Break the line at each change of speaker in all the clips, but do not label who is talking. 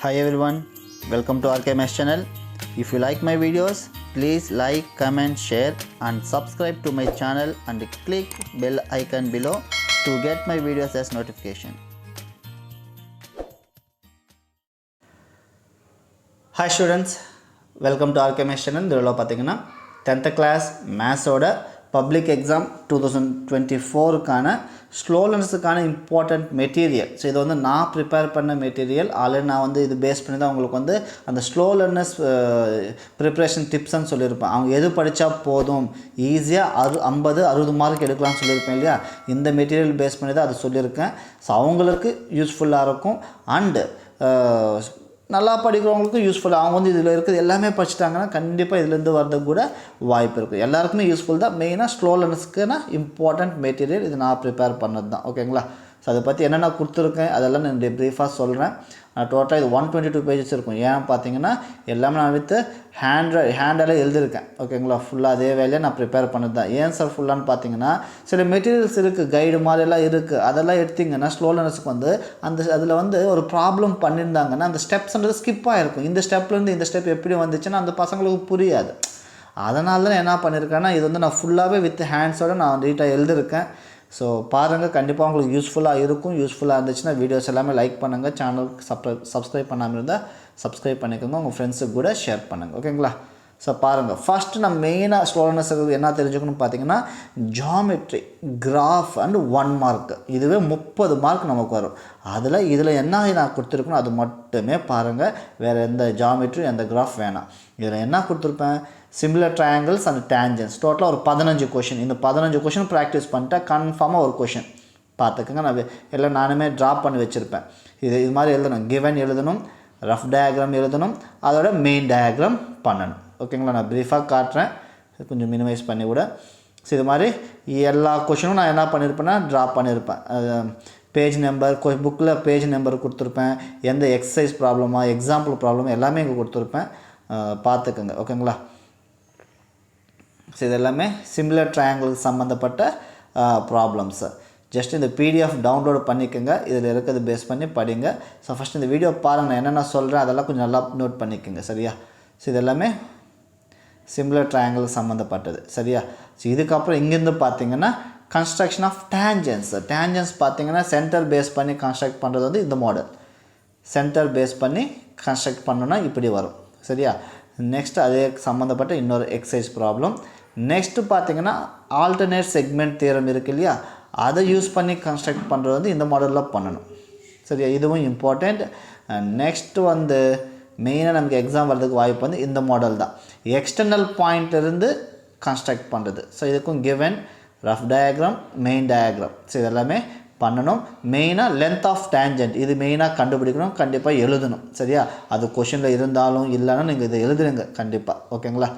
Hi everyone, welcome to RKMS channel. If you like my videos, please like, comment, share and subscribe to my channel and click bell icon below to get my videos as notification. Hi students, welcome to RKMS channel. இதில் பார்த்தீங்கன்னா 10th class maths ஓட public exam 2024க்கான slow லேர்னர்ஸுக்கான important material. So இது வந்து நான் prepare பண்ண material. Already நான் வந்து இது பேஸ் பண்ணி தான் உங்களுக்கு வந்து அந்த ஸ்லோ லேர்னர்ஸ் ப்ரிப்ரேஷன் டிப்ஸ்ன்னு சொல்லியிருப்பேன். அவங்க எது படித்தா போதும் ஈஸியாக 50-60 மார்க் எடுக்கலாம்னு சொல்லியிருப்பேன் இல்லையா. இந்த மெட்டீரியல் பேஸ் பண்ணி தான் அது சொல்லியிருக்கேன். ஸோ அவங்களுக்கு யூஸ்ஃபுல்லாக இருக்கும். அண்டு நல்லா படிக்கிறவங்களுக்கும் யூஸ்ஃபுல்லாக, அவங்க வந்து இதில் இருக்கிறது எல்லாமே படிச்சிட்டாங்கன்னா கண்டிப்பாக இதுலேருந்து வரதுக்கு கூட வாய்ப்பு இருக்குது. எல்லாருக்குமே யூஸ்ஃபுல் தான். மெயினாக ஸ்லோ லேர்னர்ஸ்க்குனா இம்பார்ட்டண்ட் மெட்டீரியல் இது நான் ப்ரிப்பேர் பண்ணது தான். ஓகேங்களா. ஸோ அதை பற்றி என்னென்ன கொடுத்துருக்கேன் அதெல்லாம் நான் ப்ரீஃபாக சொல்கிறேன். டோட்டலாக இது 122 பேஜஸ் இருக்கும். ஏன் பார்த்தீங்கன்னா எல்லாமே நான் வித்து ஹேண்டால் எழுதியிருக்கேன். ஓகேங்களா. ஃபுல்லாக அதே வேலையை நான் ப்ரிப்பேர் பண்ணது தான். ஏன் சார் ஃபுல்லான்னு பார்த்தீங்கன்னா சில மெட்டீரியல்ஸ் இருக்குது, கைடு மாதிரிலாம் இருக்குது. அதெல்லாம் எடுத்திங்கன்னா ஸ்லோ லேர்னர்ஸுக்கு வந்து அதில் வந்து ஒரு ப்ராப்ளம் பண்ணியிருந்தாங்கன்னா அந்த ஸ்டெப்ஸ்ன்றது ஸ்கிப் ஆகிருக்கும். இந்த ஸ்டெப்லேருந்து இந்த ஸ்டெப் எப்படி வந்துச்சுன்னா அந்த பசங்களுக்கு புரியாது. அதனால தான் என்ன பண்ணியிருக்கேன்னா இது வந்து நான் ஃபுல்லாகவே வித் ஹேண்ட்ஸோடு நான் நீட்டாக எழுதியிருக்கேன். ஸோ பாருங்கள், கண்டிப்பாக உங்களுக்கு யூஸ்ஃபுல்லாக இருக்கும். யூஸ்ஃபுல்லாக இருந்துச்சுன்னா வீடியோஸ் எல்லாமே லைக் பண்ணுங்கள். சேனலுக்கு சப்ஸ்கிரைப் பண்ணாமல் இருந்தால் சப்ஸ்கிரைப் பண்ணிக்கோங்க. உங்கள் ஃப்ரெண்ட்ஸுக்கு கூட ஷேர் பண்ணுங்கள். ஓகேங்களா. ஸோ பாருங்கள், ஃபஸ்ட்டு நம்ம மெயினாக ஸ்லோ லேர்னர்ஸுக்கு என்ன தெரிஞ்சுக்கணும்னு பார்த்தீங்கன்னா ஜாமெட்ரி, கிராஃப் அண்ட் 1 மார்க். இதுவே 30 மார்க் நமக்கு வரும். இதில் என்ன நான் கொடுத்துருக்கணும் அது மட்டுமே பாருங்கள். வேறு எந்த ஜாமெட்ரி எந்த கிராஃப் வேணாம். இதில் என்ன கொடுத்துருப்பேன், சிமிலர் ட்ரையாங்கிள்ஸ் அண்ட் டேஞ்சன்ஸ். டோட்டலாக ஒரு 15 கொஷின். இந்த 15 கொஷின் ப்ராக்டிஸ் பண்ணிட்டா கன்ஃபார்மாக ஒரு கொஷின் பார்த்துக்கோங்க. நான் எல்லாம் நானுமே ட்ராப் பண்ணி வச்சுருப்பேன். இது மாதிரி எழுதணும், கிவன் எழுதணும், ரஃப் டயக்ராம் எழுதணும், அதோட மெயின் டயக்ராம் பண்ணணும். ஓகேங்களா. நான் ப்ரீஃபாக காட்டுறேன், கொஞ்சம் மினிமைஸ் பண்ணி விட. ஸோ இது மாதிரி எல்லா கொஷினும் நான் என்ன பண்ணியிருப்பேன்னா ட்ராப் பண்ணியிருப்பேன். பேஜ் நம்பர், புக்கில் பேஜ் நம்பர் கொடுத்துருப்பேன், எந்த எக்ஸசைஸ் ப்ராப்ளமா எக்ஸாம்பிள் ப்ராப்ளம் எல்லாமே இங்கே கொடுத்துருப்பேன், பார்த்துக்கோங்க. ஓகேங்களா. ஸோ இது எல்லாமே சிமிலர் ட்ரையாங்கிள் சம்மந்தப்பட்ட ப்ராப்ளம்ஸு. ஜஸ்ட் இந்த பிடிஎஃப் டவுன்லோட் பண்ணிக்கோங்க. இதில் இருக்கிறது பேஸ் பண்ணி படிங்க. ஸோ ஃபஸ்ட் இந்த வீடியோ பாருங்கள், நான் என்னென்ன சொல்கிறேன் அதெல்லாம் கொஞ்சம் நல்லா நோட் பண்ணிக்கோங்க. சரியா. ஸோ இது எல்லாமே சிமிலர் ட்ரையாங்கிள் சம்மந்தப்பட்டது. சரியா. ஸோ இதுக்கப்புறம் இங்கேருந்து பார்த்தீங்கன்னா கன்ஸ்ட்ரக்ஷன் ஆஃப் டேஞ்சன்ஸ். டேஞ்சன்ஸ் பார்த்தீங்கன்னா சென்டர் பேஸ் பண்ணி கன்ஸ்ட்ரக்ட் பண்ணுறது வந்து இந்த மாடல். சென்டர் பேஸ் பண்ணி கன்ஸ்ட்ரக்ட் பண்ணோன்னா இப்படி வரும். சரியா. நெக்ஸ்ட் அதே சம்மந்தப்பட்ட இன்னொரு எக்ஸசைஸ் ப்ராப்ளம். நெக்ஸ்ட்டு பார்த்தீங்கன்னா ஆல்டர்னேட் செக்மெண்ட் தியரம் இருக்குது இல்லையா, அதை யூஸ் பண்ணி கன்ஸ்ட்ரக்ட் பண்ணுறது வந்து இந்த மாடலில் பண்ணணும். சரியா. இதுவும் இம்பார்ட்டண்ட். நெக்ஸ்ட்டு வந்து மெயினாக நமக்கு எக்ஸாம் வர்றதுக்கு வாய்ப்பு வந்து இந்த மாடல் தான். எக்ஸ்டர்னல் பாயிண்ட்டிலிருந்து கன்ஸ்ட்ரக்ட் பண்ணுறது. ஸோ இதுக்கும் given, rough diagram, main diagram. So இதெல்லாமே பண்ணணும். மெயினாக லென்த் ஆஃப் டேஞ்சன்ட் இது மெயினாக கண்டுபிடிக்கணும், கண்டிப்பாக எழுதணும். சரியா. அது கொஷினில் இருந்தாலும் இல்லைன்னா நீங்கள் இதை எழுதுருங்க கண்டிப்பாக. ஓகேங்களா.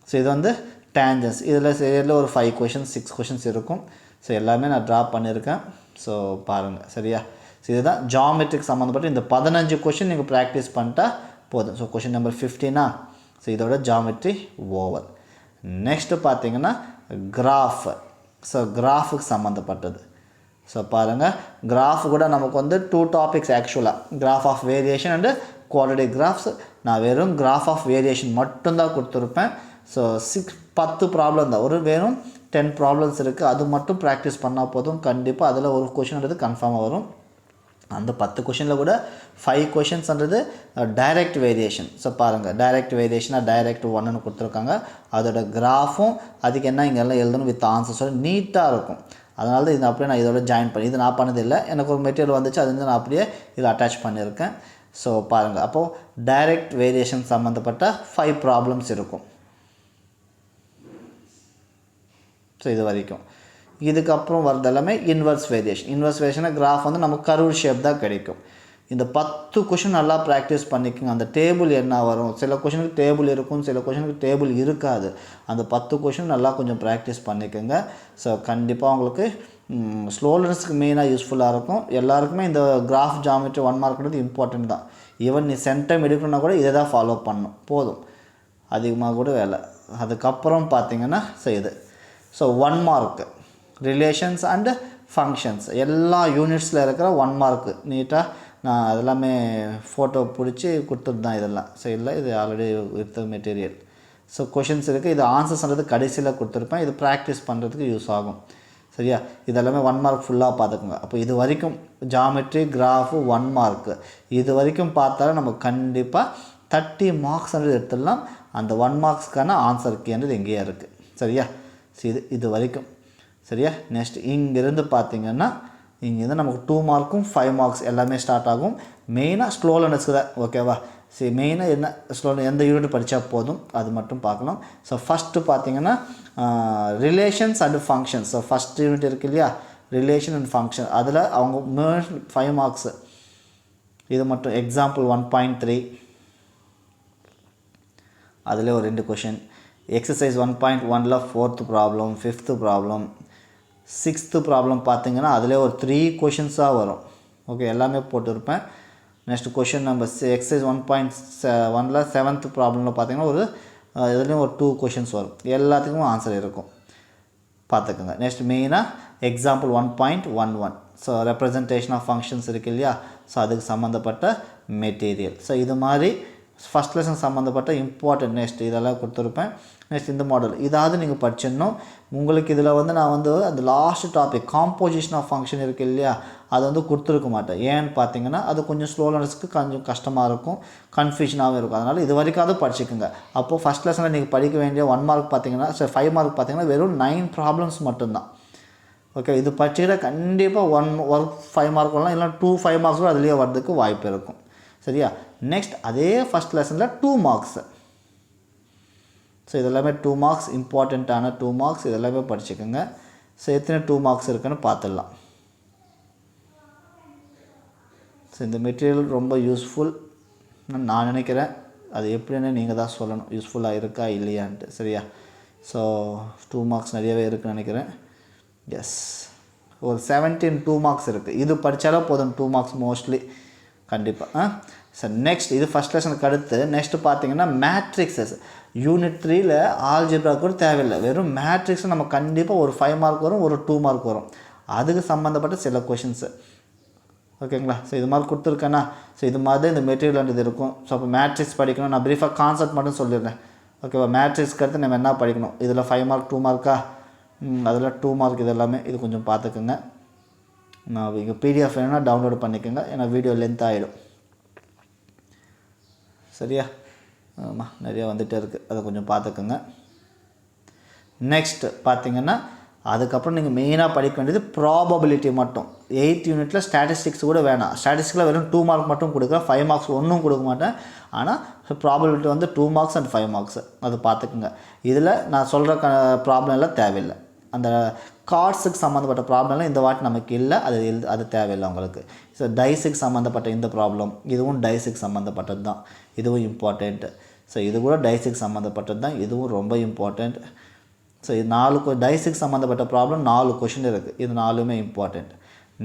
ஸோ இது வந்து டேஞ்சன்ஸ். இதில் ஒரு 5 கொஷின்ஸ் 6 கொஷின்ஸ் இருக்கும். ஸோ எல்லாமே நான் ட்ராப் பண்ணியிருக்கேன். ஸோ பாருங்கள். சரியா. ஸோ இதுதான் ஜாமெட்ரிக் சம்மந்தப்பட்ட இந்த 15 கொஷின் நீங்கள் ப்ராக்டிஸ் பண்ணிட்டா போதும். So question number 15. ஸோ இதோட ஜாமெட்ரி ஓவர். நெக்ஸ்ட்டு பார்த்தீங்கன்னா கிராஃப். ஸோ கிராஃபுக்கு சம்மந்தப்பட்டது. ஸோ பாருங்கள், கிராஃப் கூட நமக்கு வந்து 2 டாபிக்ஸ் ஆக்சுவலாக, graph of variation and quadratic graphs. நான் வெறும் கிராஃப் ஆஃப் வேரியேஷன் மட்டும்தான் கொடுத்துருப்பேன். ஸோ 10 ப்ராப்ளம் தான், ஒரு வெறும் 10 ப்ராப்ளம்ஸ் இருக்குது. அது மட்டும் ப்ராக்டிஸ் பண்ணால் போதும். கண்டிப்பாக அதில் ஒரு கொஷின்ன்றது கன்ஃபார்மாக வரும். அந்த 10 கொஷினில் கூட 5 கொஷின்ஸ்ன்றது டைரக்ட் வேரியேஷன். ஸோ பாருங்கள், டைரக்ட் வேரியேஷனாக டைரக்ட் 1ன்னு கொடுத்துருக்காங்க. அதோட கிராஃபும் அதுக்கு என்ன இங்கெல்லாம் எழுதணும் வித் ஆன்சர்ஸோட நீட்டாக இருக்கும். அதனால தான் இது அப்படியே நான் இதோட ஜாயின் பண்ணி, இது நான் பண்ணதில்லை, எனக்கு ஒரு மெட்டீரியல் வந்துச்சு, அது வந்து நான் அப்படியே இதில் அட்டாச் பண்ணியிருக்கேன். ஸோ பாருங்கள், அப்போது டைரக்ட் வேரியேஷன் சம்மந்தப்பட்ட 5 ப்ராப்ளம்ஸ் இருக்கும். ஸோ இது வரைக்கும். இதுக்கப்புறம் வரது எல்லாமே இன்வெர்ஸ் வேரியேஷன். இன்வெர்ஸ் வேரியேஷனாக கிராஃப் வந்து நமக்கு கர்வ் ஷேப் தான் கிடைக்கும். இந்த 10 கொஷின் நல்லா ப்ராக்டிஸ் பண்ணிக்கோங்க. அந்த டேபிள் என்ன வரும், சில கொஷனுக்கு டேபிள் இருக்கும், சில கொஷனுக்கு டேபிள் இருக்காது. அந்த 10 கொஷின் நல்லா கொஞ்சம் ப்ராக்டிஸ் பண்ணிக்கோங்க. ஸோ கண்டிப்பாக உங்களுக்கு ஸ்லோ லேர்னர்ஸ்க்கு மெயினாக யூஸ்ஃபுல்லாக இருக்கும். எல்லாருக்குமே இந்த கிராஃப் ஜாமெட்ரி 1 மார்க்ன்றது இம்பார்ட்டன்ட் தான். ஈவன் நீ சென்டம் எடுக்கணுன்னா கூட இதை தான் ஃபாலோ பண்ணணும், போதும், அதிகமாக கூட வேலை. அதுக்கப்புறம் பார்த்தீங்கன்னா இது so 1 mark relations and functions எல்லா யூனிட்ஸில் இருக்கிற 1 மார்க்கு நீட்டாக நான் அதெல்லாமே ஃபோட்டோ பிடிச்சி கொடுத்துட்டு தான் இதெல்லாம். ஸோ இல்லை, இது ஆல்ரெடி இருக்க மெட்டீரியல். ஸோ கொஷின்ஸ் இருக்குது. இது ஆன்சர்ஸ்ன்றது கடைசியில் கொடுத்துருப்பேன். இது ப்ராக்டிஸ் பண்ணுறதுக்கு யூஸ் ஆகும். சரியா? இதெல்லாமே 1 மார்க் ஃபுல்லாக பார்த்துக்குங்க. அப்போ இது வரைக்கும் ஜாமெட்ரி, கிராஃபு 1 மார்க்கு இது வரைக்கும் பார்த்தாலும் நம்ம கண்டிப்பாக 30 மார்க்ஸ்ன்றது எடுத்துடலாம். அந்த 1 மார்க்ஸ்க்கான ஆன்சர் கீன்றது எங்கேயா இருக்குது. சரியா? இது வரைக்கும். சரியா? நெக்ஸ்ட் இங்கேருந்து பார்த்திங்கன்னா இங்கேருந்து நமக்கு 2 மார்க்கும் 5 மார்க்ஸ் எல்லாமே ஸ்டார்ட் ஆகும். மெயினாக ஸ்லோ லேர்னர்ஸ்க்கு தான். ஓகேவா? சரி, மெயினாக என்ன ஸ்லோ எந்த யூனிட் படித்தா போதும் அது மட்டும் பார்க்கலாம். ஸோ ஃபஸ்ட்டு பார்த்திங்கன்னா relations and functions. So first unit இருக்குது இல்லையா, ரிலேஷன் அண்ட் ஃபங்க்ஷன். அதில் அவங்க 5 மார்க்ஸு இது மட்டும். எக்ஸாம்பிள் 1.3 அதில் ஒரு 2 கொஷின். எக்ஸசைஸ் 1.1ல் 4th problem, 5th problem, 6th problem பார்த்திங்கன்னா அதில் ஒரு 3 கொஷின்ஸாக வரும். ஓகே, எல்லாமே போட்டிருப்பேன். நெக்ஸ்ட் கொஷின் நம்பர் எக்ஸசைஸ் 1.1ல் 7th ப்ராப்ளமில் பார்த்திங்கன்னா ஒரு இதுலேயும் ஒரு 2 கொஷின்ஸ் வரும். எல்லாத்துக்கும் ஆன்சர் இருக்கும், பார்த்துக்குங்க. நெக்ஸ்ட் மெயினாக example 1.11. So representation of functions இருக்குது இல்லையா, ஸோ அதுக்கு சம்மந்தப்பட்ட மெட்டீரியல். ஸோ இது மாதிரி ஃபஸ்ட் லெசன் சம்மந்தப்பட்ட இம்பார்ட்டன்ட் நெக்ஸ்ட் இதெல்லாம் கொடுத்துருப்பேன். நெக்ஸ்ட் இந்த மாடல் இதாவது நீங்கள் படிச்சிடணும். உங்களுக்கு இதில் நான் அந்த last topic composition of function இருக்குது இல்லையா, அதை கொடுத்துருக்க மாட்டேன். ஏன்னு பார்த்தீங்கன்னா அது கொஞ்சம் ஸ்லோ லேர்னர்ஸ்க்கு கொஞ்சம் கஷ்டமாக இருக்கும், கன்ஃபியூஷனாகவும் இருக்கும். அதனால் இது வரைக்கும் அதை படிச்சுக்கோங்க. அப்போது ஃபஸ்ட் லெசனில் நீங்கள் படிக்க வேண்டிய 1 மார்க் பார்த்தீங்கன்னா 5 மார்க் பார்த்தீங்கன்னா வெறும் 9 ப்ராப்ளம்ஸ் மட்டும்தான். ஓகே, இது படிச்சுக்கிட்ட கண்டிப்பாக 1 5 மார்க் வரலாம், இல்லை 2 5 மார்க்ஸ் கூட அதுலேயே வர்றதுக்கு வாய்ப்பு இருக்கும். சரியா? நெக்ஸ்ட் அதே ஃபஸ்ட் லெசனில் 2 மார்க்ஸ். ஸோ இதெல்லாமே 2 மார்க்ஸ், இம்பார்ட்டண்ட்டான 2 மார்க்ஸ். இதெல்லாமே படிச்சுக்கோங்க. ஸோ எத்தனை 2 மார்க்ஸ் இருக்குன்னு பார்த்துடலாம். ஸோ இந்த மெட்டீரியல் ரொம்ப யூஸ்ஃபுல் நான் நினைக்கிறேன். அது எப்படின்னு நீங்கள் தான் சொல்லணும், யூஸ்ஃபுல்லாக இருக்கா இல்லையான்ட்டு. சரியா? ஸோ 2 மார்க்ஸ் நிறையவே இருக்குதுன்னு நினைக்கிறேன். எஸ், ஒரு 17 2 மார்க்ஸ் இருக்குது. இது படித்தாலும் போதும், 2 மார்க்ஸ் மோஸ்ட்லி கண்டிப்பாக. சார் நெக்ஸ்ட் இது ஃபஸ்ட் லெசனுக்கு அடுத்து நெக்ஸ்ட்டு பார்த்தீங்கன்னா மேட்ரிக்ஸஸ். யூனிட் 3ல் ஆல்ஜிப்ரா கூட தேவையில்லை, வெறும் மேட்ரிக்ஸ் நம்ம கண்டிப்பாக ஒரு 5 மார்க் வரும், ஒரு 2 மார்க் வரும். அதுக்கு சம்மந்தப்பட்ட சில கொஷின்ஸு. ஓகேங்களா? ஸோ இது மாதிரி கொடுத்துருக்கேன்னா, ஸோ இது மாதிரி இந்த மெட்டீரியல் இது இருக்கும். ஸோ அப்போ மேட்ரிக்ஸ் படிக்கணும். நான் ப்ரீஃபாக கான்செப்ட் மட்டும் சொல்லிடுறேன். ஓகேவா? மேட்ரிக்ஸ்க்கு அடுத்து நம்ம என்ன படிக்கணும், இதில் 5 மார்க் 2 மார்க்கா, அதில் 2 மார்க். இது எல்லாமே இது கொஞ்சம் பார்த்துக்குங்க. நான் இங்கே பிடிஎஃப் வேணும்னா டவுன்லோட் பண்ணிக்கோங்க, ஏன்னா வீடியோ லென்த் ஆகிடும். சரியா? ஆமாம், நிறையா வந்துகிட்டே இருக்குது, அதை கொஞ்சம் பார்த்துக்குங்க. நெக்ஸ்ட் பார்த்திங்கன்னா அதுக்கப்புறம் நீங்கள் மெயினாக படிக்க வேண்டியது ப்ராபபிலிட்டி மட்டும். 8th யூனிட்டில் ஸ்டாட்டிஸ்டிக்ஸ் கூட வேணாம். ஸ்டாட்டிஸ்டிக்ஸில் வெறும் 2 மார்க் மட்டும் கொடுக்குறேன், 5 மார்க்ஸ் ஒன்றும் கொடுக்க மாட்டேன். ஆனால் ப்ராபபிலிட்டி 2 மார்க்ஸ் அண்ட் 5 மார்க்ஸ். அது பார்த்துக்குங்க. இதில் நான் சொல்கிற ப்ராப்ளம் எல்லாம் தேவையில்லை. அந்த கார்ட்ஸுக்கு சம்மந்தப்பட்ட ப்ராப்ளம்லாம் இந்த வாட்டி நமக்கு இல்லை, அது தேவையில்லை உங்களுக்கு. ஸோ டைஸுக்கு சம்மந்தப்பட்ட இந்த ப்ராப்ளம், இதுவும் டைஸுக்கு சம்மந்தப்பட்டது தான், இதுவும் இம்பார்ட்டண்ட். ஸோ இது கூட டைஸுக்கு சம்மந்தப்பட்டது தான், இதுவும் ரொம்ப இம்பார்ட்டண்ட். ஸோ இது 4 டைஸுக்கு சம்மந்தப்பட்ட ப்ராப்ளம் 4 கொஷின் இருக்குது, இது 4மே இம்பார்ட்டண்ட்.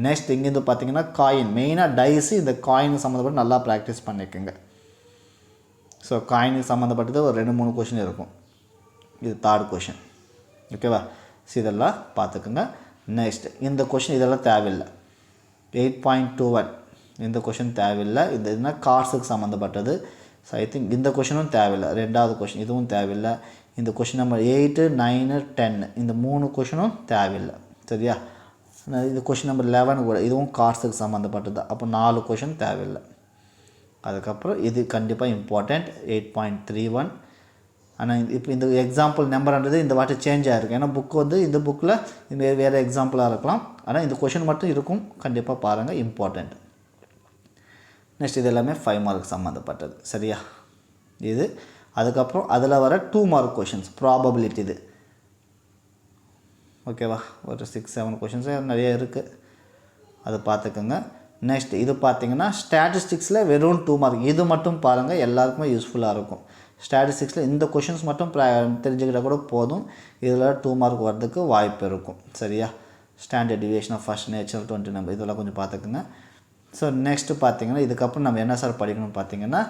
நெக்ஸ்ட் இங்கேருந்து பார்த்தீங்கன்னா காயின், மெயினாக டைஸு இந்த காயினுக்கு சம்மந்தப்பட்டு நல்லா ப்ராக்டிஸ் பண்ணிக்கோங்க. ஸோ காயினுக்கு சம்மந்தப்பட்டது ஒரு 2-3 கொஷின் இருக்கும், இது 3rd கொஷின். ஓகேவா? ஸோ இதெல்லாம் பார்த்துக்குங்க. நெக்ஸ்ட் இந்த கொஷின் இதெல்லாம் தேவையில்லை. 8.21 இந்த கொஷின் தேவையில்லை. இந்த இதுனா கார்ட்ஸுக்கு சம்மந்தப்பட்டது. ஸோ ஐ திங்க் இந்த கொஷினும் தேவையில்லை. 2வது கொஷின் இதுவும் தேவையில்லை. இந்த கொஷின் நம்பர் 8, 9, 10 இந்த 3 கொஷினும் தேவையில்லை. சரியா? இது கொஷின் நம்பர் 11 கூட இதுவும் கார்ட்ஸுக்கு சம்மந்தப்பட்டது. அப்போ 4 கொஷின் தேவையில்லை. அதுக்கப்புறம் இது கண்டிப்பாக இம்பார்ட்டண்ட் 8.31. ஆனால் இப்போ இந்த எக்ஸாம்பிள் நம்பர்ன்றது இந்த வாட்டி சேஞ்ச் ஆகிருக்கு, ஏன்னா புக்கு இந்த புக்கில் வேறு எக்ஸாம்பிளாக இருக்கலாம். ஆனால் இந்த கொஷின் மட்டும் இருக்கும், கண்டிப்பாக பாருங்கள், இம்பார்ட்டண்ட். நெக்ஸ்ட் இது எல்லாமே 5 மார்க் சம்மந்தப்பட்டது. சரியா? இது அதுக்கப்புறம் அதில் வர 2 மார்க் கொஷின்ஸ் ப்ராபபிலிட்டி. இது ஓகேவா? ஒரு 6-7 கொஷின்ஸு நிறைய இருக்குது, அதை பார்த்துக்கோங்க. நெக்ஸ்ட் இது பார்த்திங்கன்னா ஸ்டாட்டிஸ்டிக்ஸில் வெறும் 2 மார்க். இது மட்டும் பாருங்கள், எல்லாருக்குமே யூஸ்ஃபுல்லாக இருக்கும். ஸ்டாட்டிஸ்டிக்ஸில் இந்த கொஷின்ஸ் மட்டும் தெரிஞ்சுக்கிட்டால் கூட போதும், இதில் 2 மார்க் வர்றதுக்கு வாய்ப்பு இருக்கும். சரியா? Standard deviation of first natural 20 number இதெல்லாம் கொஞ்சம் பார்த்துக்குங்க. ஸோ நெக்ஸ்ட்டு பார்த்திங்கன்னா இதுக்கப்புறம் நம்ம என்ன சார் படிக்கணும்னு பார்த்திங்கன்னா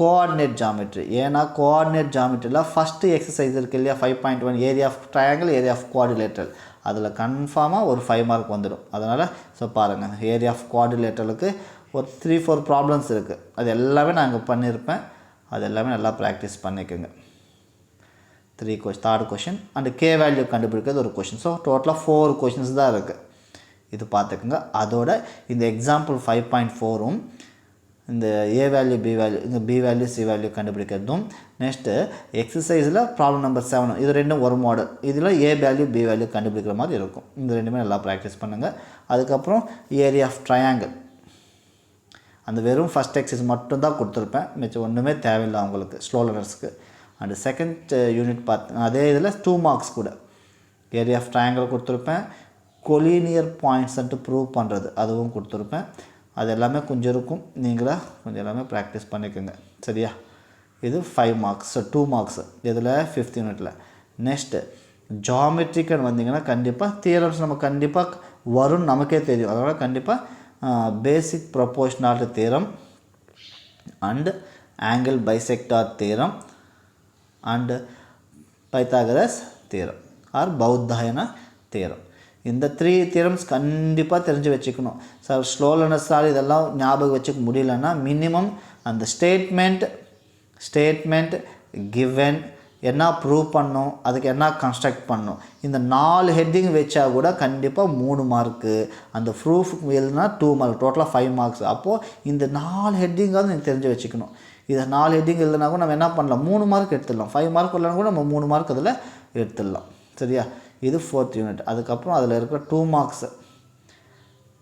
கோஆர்டினேட் ஜாமெட்ரி. ஏன்னா கோஆர்டினேட் ஜாமெட்ரியில் ஃபஸ்ட்டு எக்ஸசைஸ் இருக்குது இல்லையா, 5.1 area of triangle, area of quadrilateral. அதில் கன்ஃபார்மாக ஒரு 5 மார்க் வந்துடும். அதனால் ஸோ பாருங்கள், ஏரியா ஆஃப் குவாட்ரிலேட்டரலுக்கு ஒரு 3-4 ப்ராப்ளம்ஸ் இருக்குது. அது எல்லாமே நான் இங்கே பண்ணியிருப்பேன். அது எல்லாமே நல்லா ப்ராக்டிஸ் பண்ணிக்கோங்க. 3rd question and K value கண்டுபிடிக்கிறது ஒரு கொஷின். ஸோ டோட்டலாக 4 கொஷின்ஸ் தான் இருக்குது. இது பார்த்துக்குங்க. அதோட இந்த எக்ஸாம்பிள் 5.4ம் இந்த ஏ வேல்யூ பி வேல்யூ இந்த பி வேல்யூ சி வேல்யூ கண்டுபிடிக்கிறதும் நெக்ஸ்ட்டு எக்ஸசைஸில் ப்ராப்ளம் நம்பர் 7 இது ரெண்டும் ஒரு மாடல். இதில் ஏ வேல்யூ பி வேல்யூ கண்டுபிடிக்கிற மாதிரி இருக்கும். இந்த ரெண்டுமே நல்லா ப்ராக்டிஸ் பண்ணுங்கள். அதுக்கப்புறம் ஏரியா ஆஃப் ட்ரையாங்கிள் அந்த வெறும் ஃபஸ்ட் எக்ஸசைஸ் மட்டும்தான் கொடுத்துருப்பேன். மிச்சம் ஒன்றுமே தேவையில்லை அவங்களுக்கு ஸ்லோ லேர்னர்ஸ்க்கு. அண்டு செகண்ட் யூனிட் பார்த்து அதே இதில் 2 மார்க்ஸ் கூட ஏரியா ஆஃப் ட்ரையாங்கிள் கொடுத்துருப்பேன். கொலீனியர் பாயிண்ட்ஸ்ன்ட்டு ப்ரூவ் பண்ணுறது அதுவும் கொடுத்துருப்பேன். அது எல்லாமே கொஞ்சம் இருக்கும். நீங்களா கொஞ்சம் எல்லாமே ப்ராக்டிஸ் பண்ணிக்கோங்க. சரியா? இது 5 மார்க்ஸ் 2 மார்க்ஸ் இதில் 5th யூனிட்டில். நெக்ஸ்ட்டு ஜாமெட்ரிக்கன் வந்தீங்கன்னா கண்டிப்பாக தியரம்ஸ் நம்ம கண்டிப்பாக வரும்னு நமக்கே தெரியும். அதனால் கண்டிப்பாக basic proportionality theorem and angle bisector theorem and Pythagoras theorem or Baudhayana theorem. இந்த 3 தியரம்ஸ் கண்டிப்பாக தெரிஞ்சு வச்சுக்கணும். சார் ஸ்லோ லேர்னர்ஸால் இதெல்லாம் ஞாபகம் வச்சுக்க முடியலன்னா மினிமம் அந்த ஸ்டேட்மெண்ட் கிவன் என்ன ப்ரூவ் பண்ணணும், அதுக்கு என்ன கன்ஸ்ட்ரக்ட் பண்ணணும், இந்த 4 ஹெட்டிங் வச்சா கூட கண்டிப்பாக 3 மார்க்கு. அந்த ப்ரூஃபுக்கு எழுதுனா 2 மார்க், டோட்டலாக 5 மார்க்ஸ். அப்போது இந்த 4 ஹெட்டிங்காவது நீங்கள் தெரிஞ்சு வச்சுக்கணும். இதை 4 ஹெட்டிங் எழுதுனா கூட நம்ம என்ன பண்ணலாம், 3 மார்க் எடுத்துடலாம். 5 மார்க் வரலன்னா கூட நம்ம 3 மார்க் அதில் எடுத்துடலாம். சரியா? இது 4th யூனிட். அதுக்கப்புறம் அதில் இருக்கிற 2 மார்க்ஸு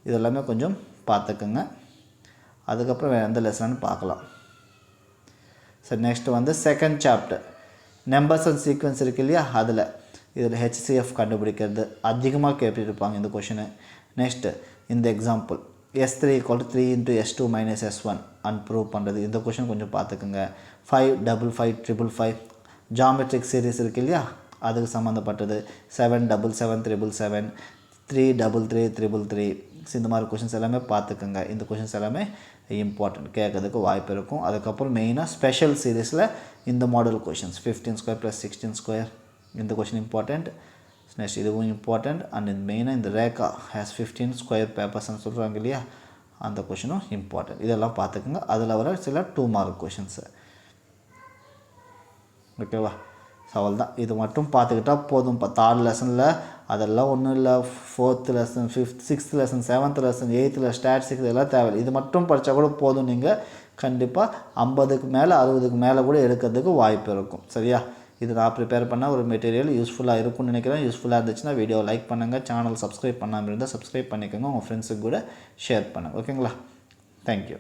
இதெல்லாமே கொஞ்சம் பார்த்துக்குங்க. அதுக்கப்புறம் வேறு எந்த லெசன்னு பார்க்கலாம். சரி, நெக்ஸ்ட்டு வந்து second chapter numbers and sequence இருக்குது இல்லையா, இதில் ஹெச்சிஎஃப் கண்டுபிடிக்கிறது அதிகமாக கேட்டுருப்பாங்க இந்த கொஷினு. நெக்ஸ்ட்டு இந்த example S3 = 3 × S2 - S1 and prove பண்ணுறது. இந்த கொஷின் கொஞ்சம் பார்த்துக்குங்க. 5 5 5 5 5 ஜாமெட்ரிக் சீரீஸ் இருக்குது இல்லையா, அதுக்கு சம்மந்தப்பட்டது. 7 7 7 7 7 3 3 3 3 3 இந்த மாதிரி கொஷின்ஸ் எல்லாமே பார்த்துக்குங்க. இந்த கொஷின்ஸ் எல்லாமே இம்பார்ட்டன்ட், கேட்கறதுக்கு வாய்ப்பு இருக்கும். அதுக்கப்புறம் மெயினாக ஸ்பெஷல் சீரீஸில் இந்த மாடல் கொஷின்ஸ் 15² + 16² இந்த கொஷின் இம்பார்ட்டண்ட். நெக்ஸ்ட் இதுவும் இம்பார்ட்டண்ட். அண்ட் மெயினாக இந்த ரேகா ஹேஸ் 15 ஸ்கொயர் பேப்பர்ஸ்ன்னு சொல்கிறாங்க இல்லையா, அந்த கொஷினும் இம்பார்ட்டண்ட். இதெல்லாம் பார்த்துக்குங்க. அதில் வர சில 2 மார்க் கொஷின்ஸு. ஓகேவா? சவால் தான். இது மட்டும் பார்த்துக்கிட்டால் போதும். 3rd லெசனில் அதெல்லாம் ஒன்றும் இல்லை. 4th lesson 5th 6th lesson 7th lesson 8th statistics இதெல்லாம் தேவையில்லை. இது மட்டும் படித்தா கூட போதும். நீங்கள் கண்டிப்பாக 50க்கு மேலே 60க்கு மேலே கூட எடுக்கிறதுக்கு வாய்ப்பு இருக்கும். சரியா? இது நான் ப்ரிப்பேர் பண்ண ஒரு மெட்டீரியல் யூஸ்ஃபுல்லாக இருக்கும்னு நினைக்கிறேன். யூஸ்ஃபுல்லாக இருந்துச்சுன்னா வீடியோ லைக் பண்ணுங்கள். சேனல் சப்ஸ்கிரைப் பண்ணாமல் இருந்தால் சப்ஸ்கிரைப் பண்ணிக்கோங்க. உங்கள் ஃப்ரெண்ட்ஸுக்கு கூட ஷேர் பண்ணுங்கள். ஓகேங்களா? தேங்க்யூ.